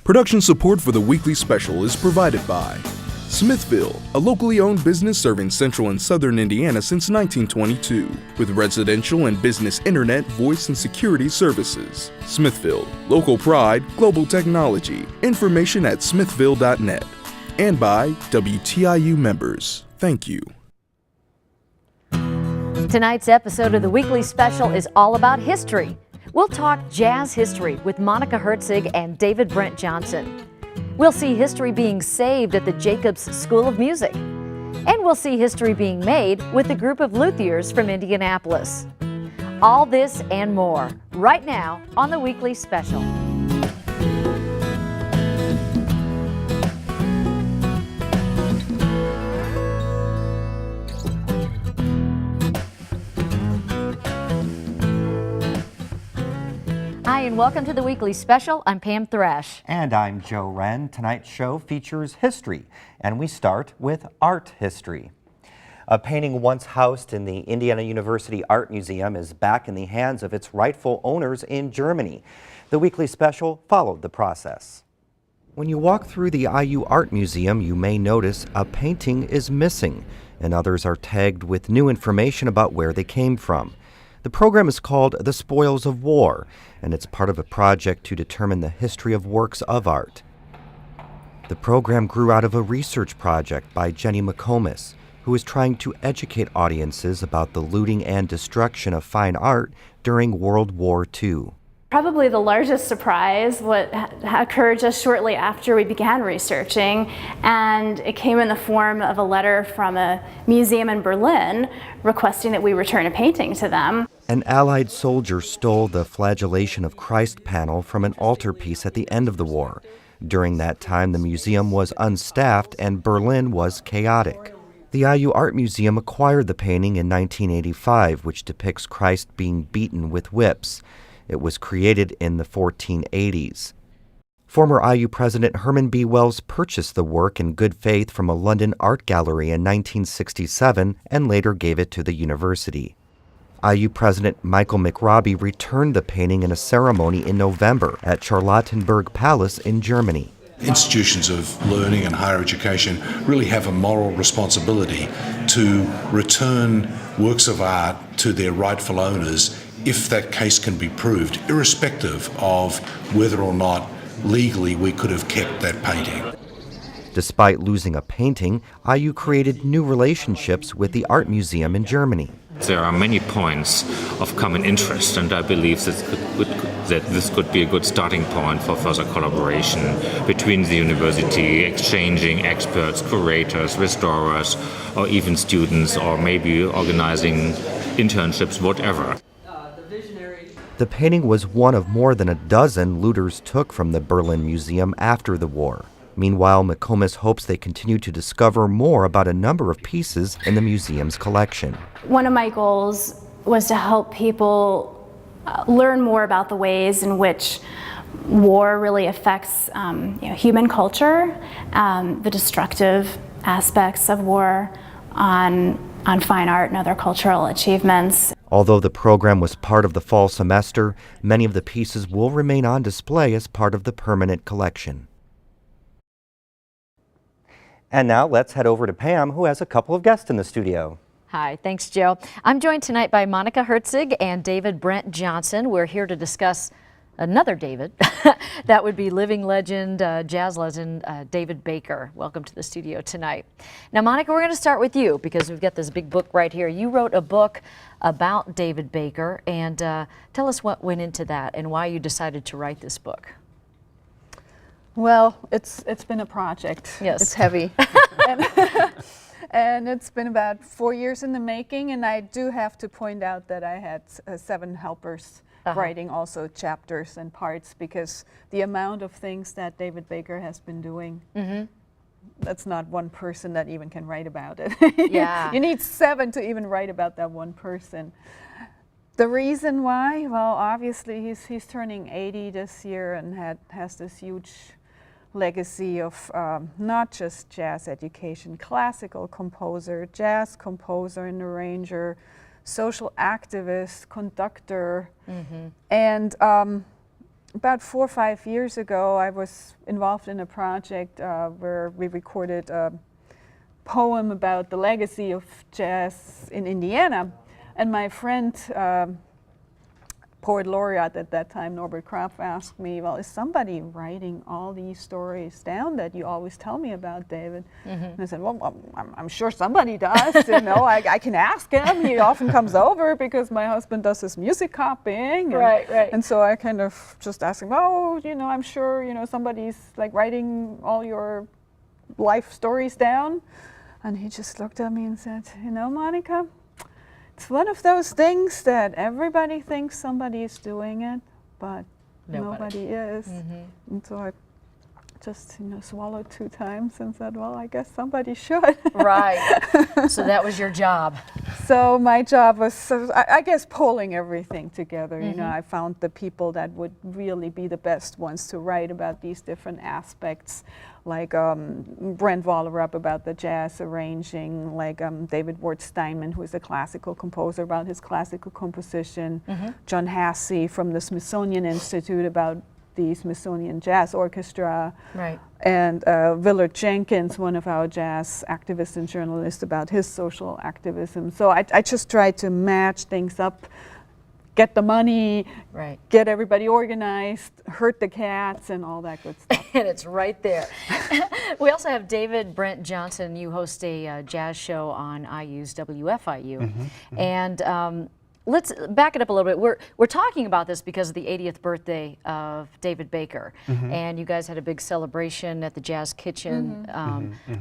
Production support for the weekly special is provided by Smithville, a locally owned business serving central and southern Indiana since 1922, with residential and business internet, voice, and security services. Smithville, local pride, global technology. Information at smithville.net. And by WTIU members. Thank you. Tonight's episode of the weekly special is all about history. We'll talk jazz history with Monika Herzig and David Brent Johnson. We'll see history being saved at the Jacobs School of Music. And we'll see history being made with a group of luthiers from Indianapolis. All this and more right now on the weekly special. Hi, and welcome to the weekly special. I'm Pam Thrash. And I'm Joe Hren. Tonight's show features history, and we start with art history. A painting once housed in the Indiana University Art Museum is back in the hands of its rightful owners in Germany. The weekly special followed the process. When you walk through the IU Art Museum, you may notice a painting is missing, and others are tagged with new information about where they came from. The program is called The Spoils of War, and it's part of a project to determine the history of works of art. The program grew out of a research project by Jenny McComas, who is trying to educate audiences about the looting and destruction of fine art during World War II. Probably the largest surprise what occurred just shortly after we began researching, and it came in the form of a letter from a museum in Berlin requesting that we return a painting to them. An Allied soldier stole the Flagellation of Christ panel from an altarpiece at the end of the war. During that time, the museum was unstaffed and Berlin was chaotic. The IU Art Museum acquired the painting in 1985, which depicts Christ being beaten with whips. It was created in the 1480s. Former IU President Herman B. Wells purchased the work in good faith from a London art gallery in 1967 and later gave it to the university. IU President Michael McRobbie returned the painting in a ceremony in November at Charlottenburg Palace in Germany. Institutions of learning and higher education really have a moral responsibility to return works of art to their rightful owners if that case can be proved, irrespective of whether or not legally we could have kept that painting. Despite losing a painting, IU created new relationships with the art museum in Germany. There are many points of common interest, and I believe that this could be a good starting point for further collaboration between the university, exchanging experts, curators, restorers, or even students, or maybe organizing internships, whatever. The painting was one of more than a dozen looters took from the Berlin Museum after the war. Meanwhile, McComas hopes they continue to discover more about a number of pieces in the museum's collection. One of my goals was to help people learn more about the ways in which war really affects human culture, the destructive aspects of war on fine art and other cultural achievements. Although the program was part of the fall semester, many of the pieces will remain on display as part of the permanent collection. And now let's head over to Pam, who has a couple of guests in the studio. Hi, thanks, Joe. I'm joined tonight by Monika Herzig and David Brent Johnson. We're here to discuss another David. That would be living legend, jazz legend, David Baker. Welcome to the studio tonight. Now, Monika, we're going to start with you because we've got this big book right here. You wrote a book about David Baker, and tell us what went into that and why you decided to write this book. Well, it's been a project. Yes. It's heavy. And it's been about 4 years in the making, and I do have to point out that I had 7 helpers writing also chapters and parts, because the amount of things that David Baker has been doing, that's not one person that even can write about it. Yeah. You need 7 to even write about that one person. The reason why, well, obviously he's turning 80 this year and has this huge legacy of not just jazz education, classical composer, jazz composer and arranger, social activist, conductor, and about 4 or 5 years ago, I was involved in a project where we recorded a poem about the legacy of jazz in Indiana. And my friend, poet laureate at that time, Norbert Krapf, asked me, well, is somebody writing all these stories down that you always tell me about, David? And I said, well, I'm sure somebody does. You know, I can ask him. He often comes over because my husband does his music copying. And, Right. And so I kind of just asked him, oh, you know, I'm sure, you know, somebody's like writing all your life stories down. And he just looked at me and said, you know, Monika, it's one of those things that everybody thinks somebody is doing it, but nobody is. And so I just, you know, swallowed 2 times and said, well, I guess somebody should. Right. So that was your job. So my job was, I guess, pulling everything together. You know, I found the people that would really be the best ones to write about these different aspects, like Brent about the jazz arranging, like David Ward Steinman, who is a classical composer, about his classical composition, John Hasse from the Smithsonian Institute about the Smithsonian Jazz Orchestra, Right. and Willard Jenkins, one of our jazz activists and journalists, about his social activism. So I just tried to match things up, get the money, Right. get everybody organized, herd the cats, and all that good stuff. And it's right there. We also have David Brent Johnson. You host a jazz show on IU's WFIU. And let's back it up a little bit. We're talking about this because of the 80th birthday of David Baker, and you guys had a big celebration at the Jazz Kitchen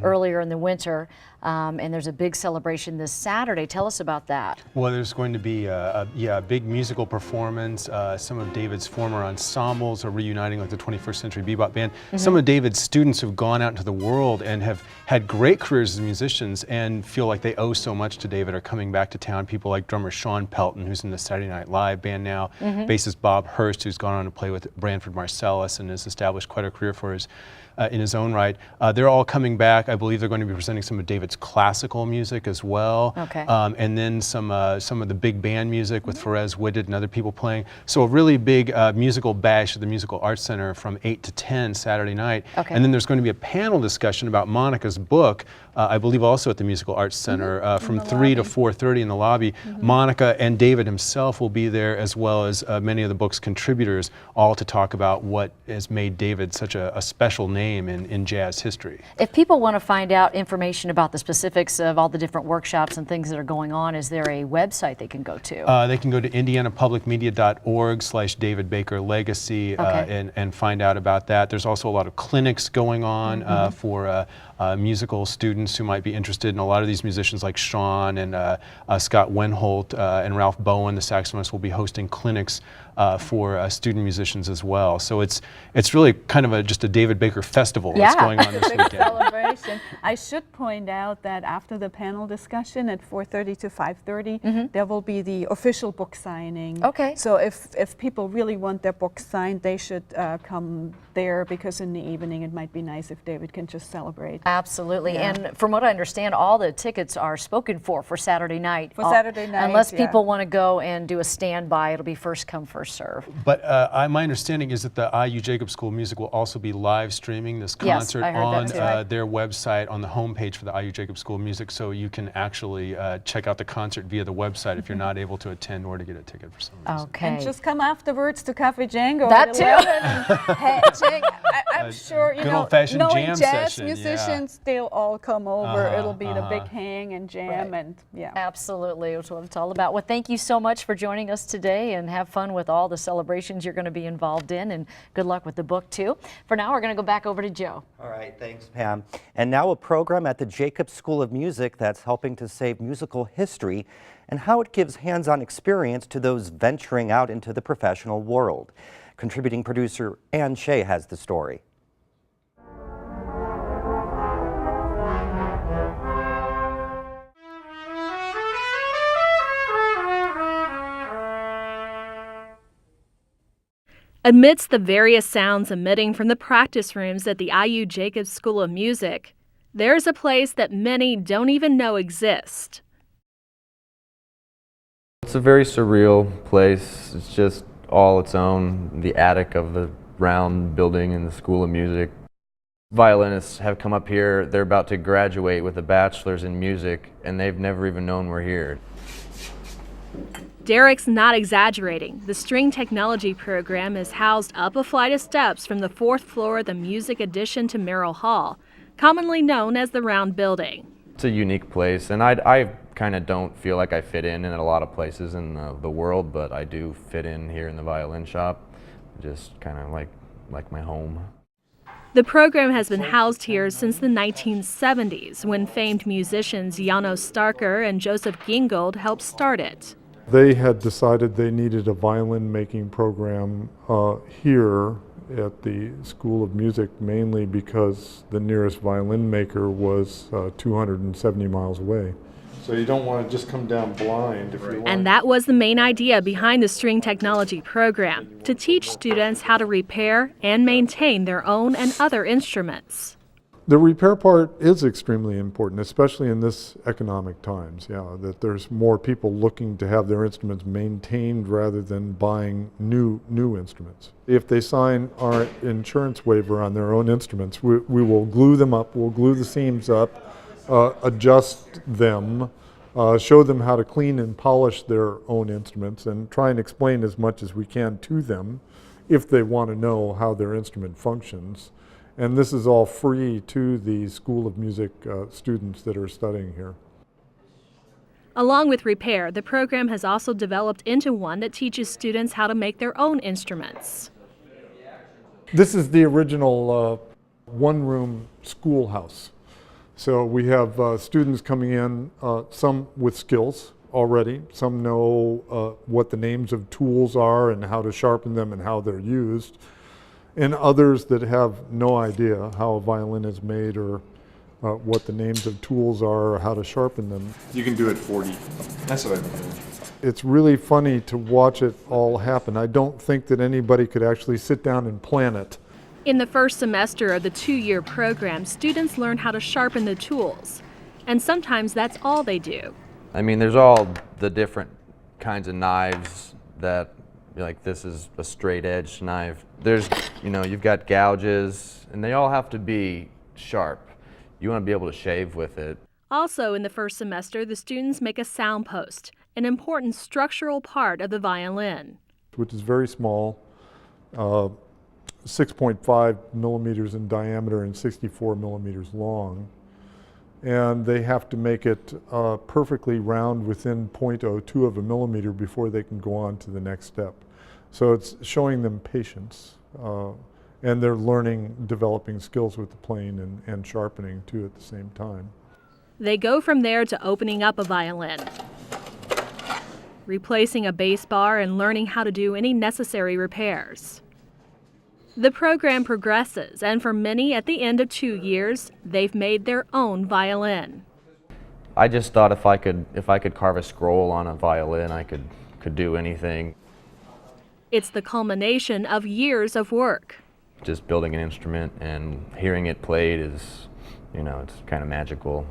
earlier in the winter, and there's a big celebration this Saturday. Tell us about that. Well, there's going to be a big musical performance. Some of David's former ensembles are reuniting with the 21st Century Bebop Band. Some of David's students who've gone out into the world and have had great careers as musicians and feel like they owe so much to David are coming back to town. People like drummer Sean Pelton, who's in the Saturday Night Live band now, bassist Bob Hurst, who's gone on to play with Branford Marsalis and has established quite a career for his in his own right. They're all coming back. I believe they're going to be presenting some of David's classical music as well. Okay. And then some of the big band music with Ferez Whitted and other people playing. So a really big musical bash at the Musical Arts Center from 8 to 10 Saturday night. Okay. And then there's going to be a panel discussion about Monika's book, I believe also at the Musical Arts Center from 3 to 4:30 in the lobby. Monika and David himself will be there, as well as many of the book's contributors, all to talk about what has made David such a special name in jazz history. If people want to find out information about the specifics of all the different workshops and things that are going on, is there a website they can go to? They can go to indianapublicmedia.org/David Baker Legacy and find out about that. There's also a lot of clinics going on for musical students who might be interested in a lot of these musicians like Sean and Scott Wenholt and Ralph Bowen, the saxophonist, will be hosting clinics for student musicians as well. So it's really kind of just a David Baker festival that's going on this weekend. Celebration. I should point out that after the panel discussion at 4:30 to 5:30, there will be the official book signing. Okay. So if people really want their book signed, they should come there, because in the evening it might be nice if David can just celebrate. Absolutely. And from what I understand, all the tickets are spoken for Saturday night. For Saturday night, unless people want to go and do a standby, it'll be first come, first serve. But my understanding is that the IU Jacob School of Music will also be live streaming this concert I heard on that too. their website, on the homepage for the IU Jacob School of Music, so you can actually check out the concert via the website if you're not able to attend or to get a ticket for some reason. Okay. And just come afterwards to Cafe Django. That at too. 11. I'm sure, you good know, old-fashioned knowing jam jazz session, musicians, they'll all come over. It'll be the big hang and jam, and Absolutely, that's what it's all about. Well, thank you so much for joining us today, and have fun with all the celebrations you're going to be involved in, and good luck with the book too. For now, we're going to go back over to Joe. All right, thanks, Pam. And now a program at the Jacob School of Music that's helping to save musical history and how it gives hands-on experience to those venturing out into the professional world. Contributing producer Ann Shea has the story. Amidst the various sounds emitting from the practice rooms at the IU Jacob School of Music, there's a place that many don't even know exists. It's a very surreal place. It's just all its own, the attic of the round building in the School of Music. Violinists have come up here, they're about to graduate with a bachelor's in music, and they've never even known we're here. Derek's not exaggerating. The string technology program is housed up a flight of steps from the 4th floor of the music addition to Merrill Hall, commonly known as the Round Building. It's a unique place, and I kind of don't feel like I fit in a lot of places in the world, but I do fit in here in the violin shop, just kind of like my home. The program has been housed here since the 1970s, when famed musicians Janos Starker and Joseph Gingold helped start it. They had decided they needed a violin making program here at the School of Music, mainly because the nearest violin maker was 270 miles away. So you don't want to just come down blind if you want. And that was the main idea behind the string technology program, to teach students how to repair and maintain their own and other instruments. The repair part is extremely important, especially in this economic times, that there's more people looking to have their instruments maintained rather than buying new instruments. If they sign our insurance waiver on their own instruments, we will glue them up, we'll glue the seams up, adjust them, show them how to clean and polish their own instruments, and try and explain as much as we can to them if they want to know how their instrument functions. And this is all free to the School of Music students that are studying here. Along with repair, the program has also developed into one that teaches students how to make their own instruments. This is the original one-room schoolhouse. So we have students coming in, some with skills already, some know what the names of tools are and how to sharpen them and how they're used, and others that have no idea how a violin is made or what the names of tools are or how to sharpen them. You can do it 40. That's what I've been doing. It's really funny to watch it all happen. I don't think that anybody could actually sit down and plan it. In the first semester of the 2-year program, students learn how to sharpen the tools, and sometimes that's all they do. I mean, there's all the different kinds of knives that, like, this is a straight edge knife. There's, you've got gouges, and they all have to be sharp. You want to be able to shave with it. Also in the first semester, the students make a sound post, an important structural part of the violin. Which is very small, 6.5 millimeters in diameter and 64 millimeters long. And they have to make it perfectly round within 0.02 of a millimeter before they can go on to the next step. So it's showing them patience, and they're learning, developing skills with the plane and sharpening too at the same time. They go from there to opening up a violin, replacing a bass bar, and learning how to do any necessary repairs. The program progresses, and for many, at the end of 2 years, they've made their own violin. I just thought if I could carve a scroll on a violin, I could do anything. It's the culmination of years of work. Just building an instrument and hearing it played is, it's kind of magical.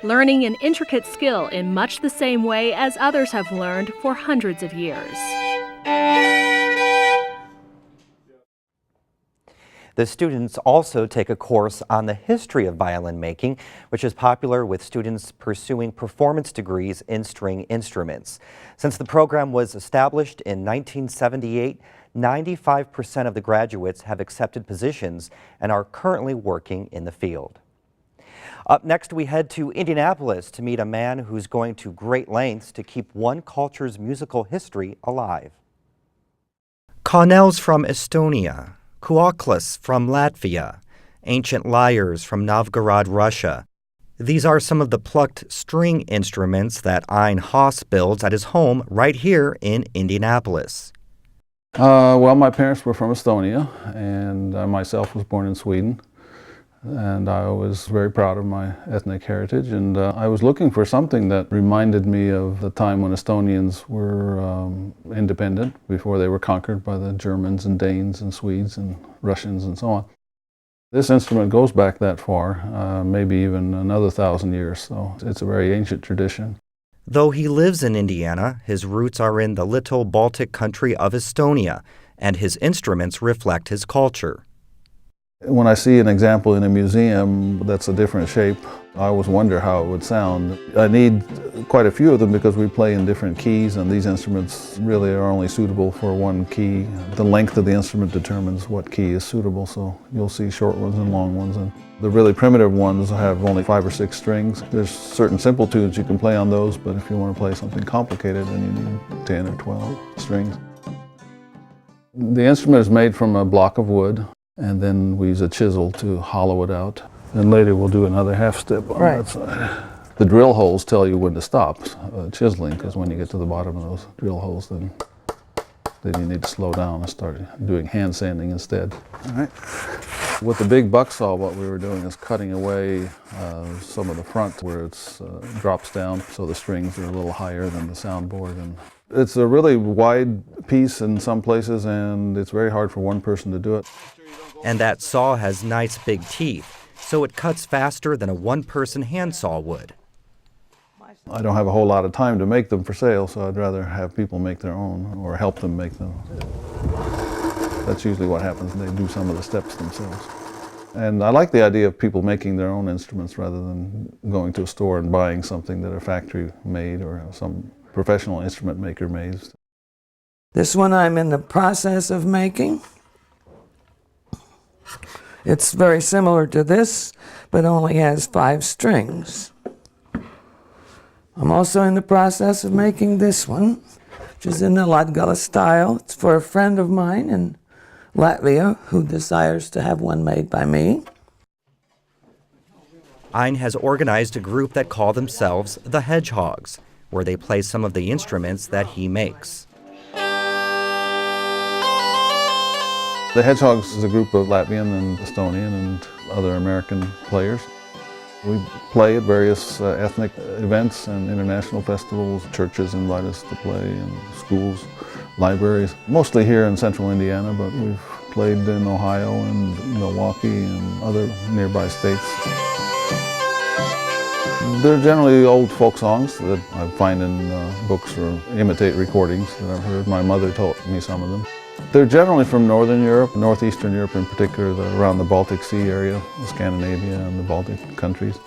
Learning an intricate skill in much the same way as others have learned for hundreds of years. The students also take a course on the history of violin making, which is popular with students pursuing performance degrees in string instruments. Since the program was established in 1978, 95% of the graduates have accepted positions and are currently working in the field. Up next, we head to Indianapolis to meet a man who's going to great lengths to keep one culture's musical history alive. Cornels from Estonia, Kuoklas from Latvia, Ancient Lyres from Novgorod, Russia. These are some of the plucked string instruments that Ein Haas builds at his home right here in Indianapolis. Well, my parents were from Estonia, and I myself was born in Sweden. And I was very proud of my ethnic heritage, and I was looking for something that reminded me of the time when Estonians were independent, before they were conquered by the Germans and Danes and Swedes and Russians and so on. This instrument goes back that far, maybe even another 1,000 years, so it's a very ancient tradition. Though he lives in Indiana, his roots are in the little Baltic country of Estonia, and his instruments reflect his culture. When I see an example in a museum that's a different shape, I always wonder how it would sound. I need quite a few of them because we play in different keys, and these instruments really are only suitable for one key. The length of the instrument determines what key is suitable, so you'll see short ones and long ones. And the really primitive ones have only 5 or 6 strings. There's certain simple tunes you can play on those, but if you want to play something complicated, then you need 10 or 12 strings. The instrument is made from a block of wood, and then we use a chisel to hollow it out. And later we'll do another half step on that side. The drill holes tell you when to stop chiseling, because when you get to the bottom of those drill holes, then you need to slow down and start doing hand sanding instead. All right. With the big buck saw, what we were doing is cutting away some of the front where it drops down, so the strings are a little higher than the soundboard. And it's a really wide piece in some places, and it's very hard for one person to do it. And that saw has nice big teeth, so it cuts faster than a one-person handsaw would. I don't have a whole lot of time to make them for sale, so I'd rather have people make their own or help them make them. That's usually what happens. They do some of the steps themselves. And I like the idea of people making their own instruments rather than going to a store and buying something that a factory made or some professional instrument maker made. This one I'm in the process of making. It's very similar to this, but only has 5 strings. I'm also in the process of making this one, which is in the Latgala style. It's for a friend of mine in Latvia who desires to have one made by me. Ein has organized a group that call themselves the Hedgehogs, where they play some of the instruments that he makes. The Hedgehogs is a group of Latvian and Estonian and other American players. We play at various ethnic events and international festivals. Churches invite us to play, and schools, libraries. Mostly here in central Indiana, but we've played in Ohio and Milwaukee and other nearby states. They're generally old folk songs that I find in books or imitate recordings that I've heard. My mother taught me some of them. They're generally from Northern Europe, Northeastern Europe in particular, around the Baltic Sea area, Scandinavia and the Baltic countries.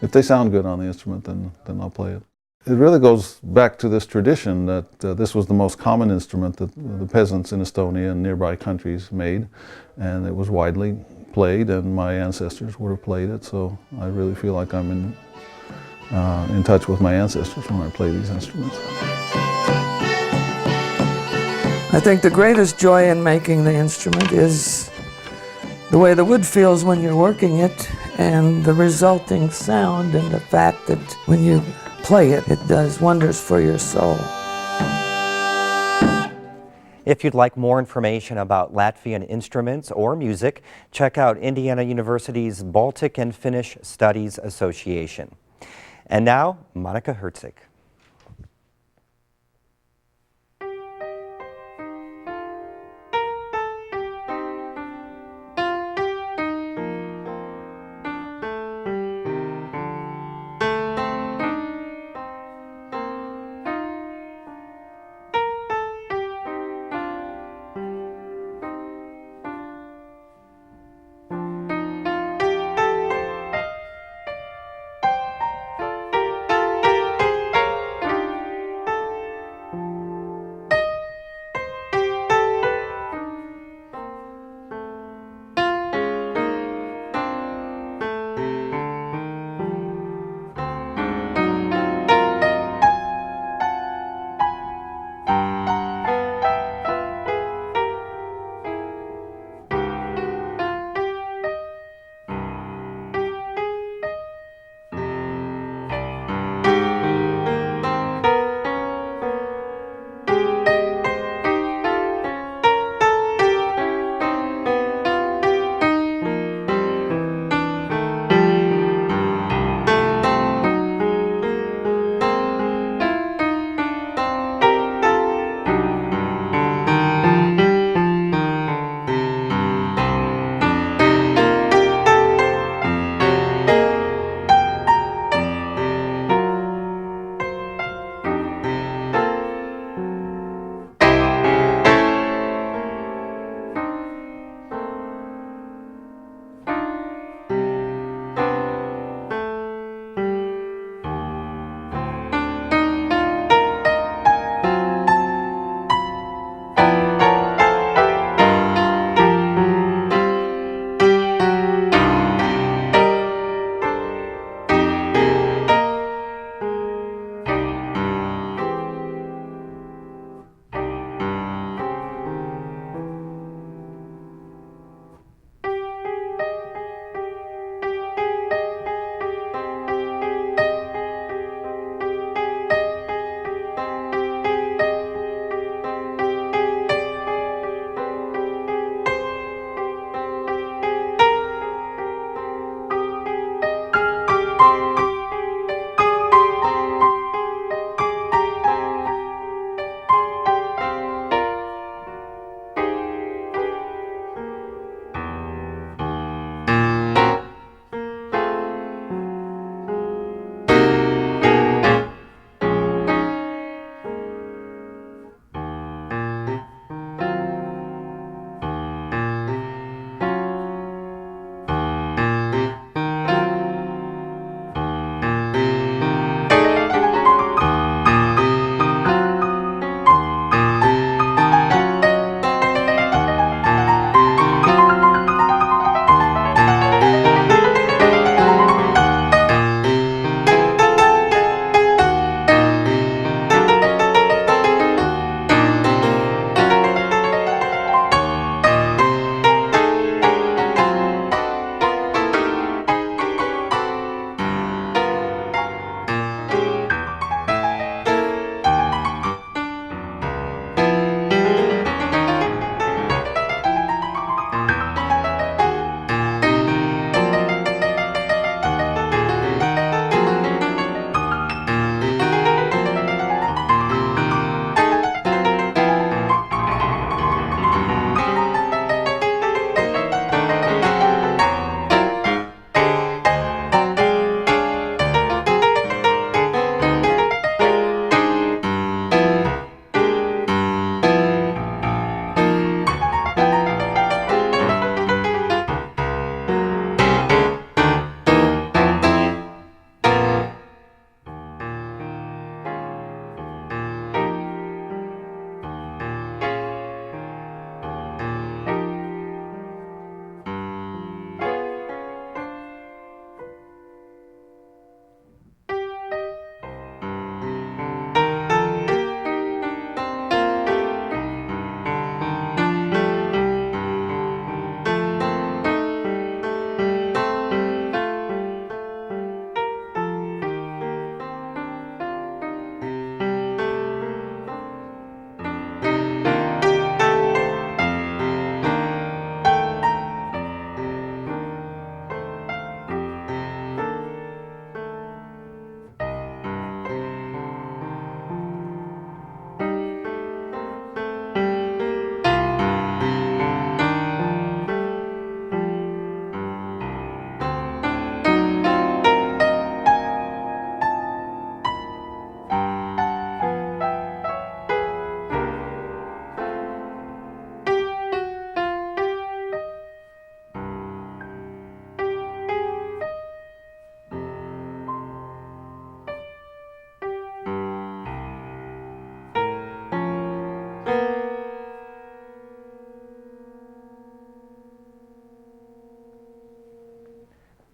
If they sound good on the instrument, then I'll play it. It really goes back to this tradition that this was the most common instrument that the peasants in Estonia and nearby countries made, and it was widely played, and my ancestors would have played it, so I really feel like I'm in touch with my ancestors when I play these instruments. I think the greatest joy in making the instrument is the way the wood feels when you're working it, and the resulting sound, and the fact that when you play it, it does wonders for your soul. If you'd like more information about Latvian instruments or music, check out Indiana University's Baltic and Finnish Studies Association. And now, Monika Herzig.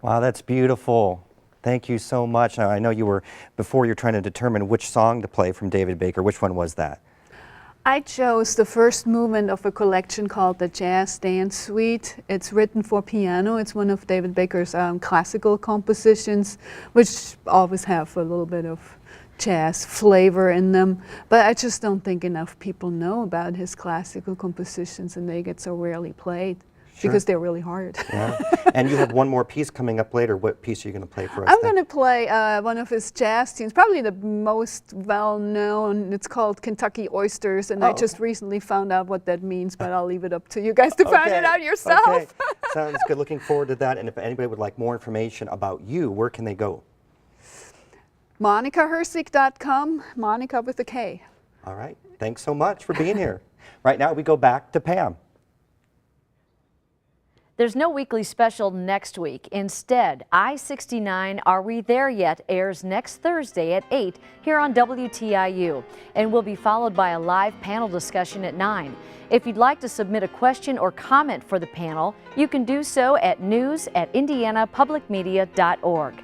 Wow, that's beautiful. Thank you so much. Now, I know before you're trying to determine which song to play from David Baker. Which one was that? I chose the first movement of a collection called the Jazz Dance Suite. It's written for piano. It's one of David Baker's classical compositions, which always have a little bit of jazz flavor in them. But I just don't think enough people know about his classical compositions, and they get so rarely played. Sure. Because they're really hard. Yeah. And you have one more piece coming up later. What piece are you going to play for us? I'm going to play one of his jazz tunes, probably the most well-known. It's called Kentucky Oysters, and I just recently found out what that means, but I'll leave it up to you guys to find it out yourself. Okay. Sounds good. Looking forward to that. And if anybody would like more information about you, where can they go? MonikaHerzig.com, Monika with a K. All right. Thanks so much for being here. Right now we go back to Pam. There's no weekly special next week. Instead, I-69 Are We There Yet airs next Thursday at 8 here on WTIU and will be followed by a live panel discussion at 9. If you'd like to submit a question or comment for the panel, you can do so at news@indianapublicmedia.org.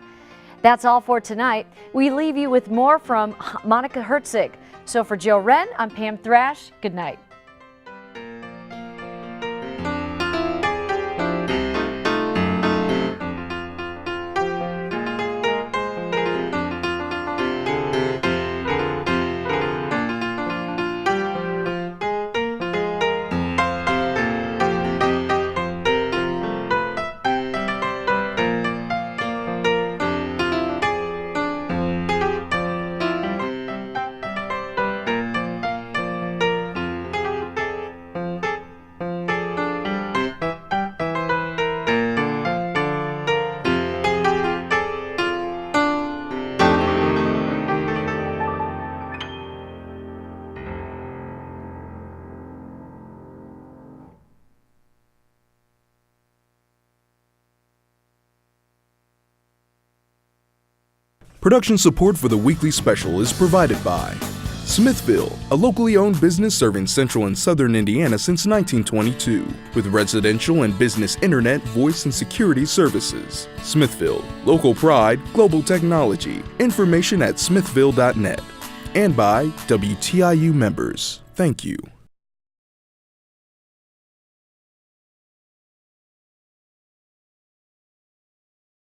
That's all for tonight. We leave you with more from Monika Herzig. So for Joe Hren, I'm Pam Thrash. Good night. Production support for the weekly special is provided by Smithville, a locally owned business serving central and southern Indiana since 1922, with residential and business internet, voice, and security services. Smithville, local pride, global technology. Information at smithville.net. And by WTIU members. Thank you.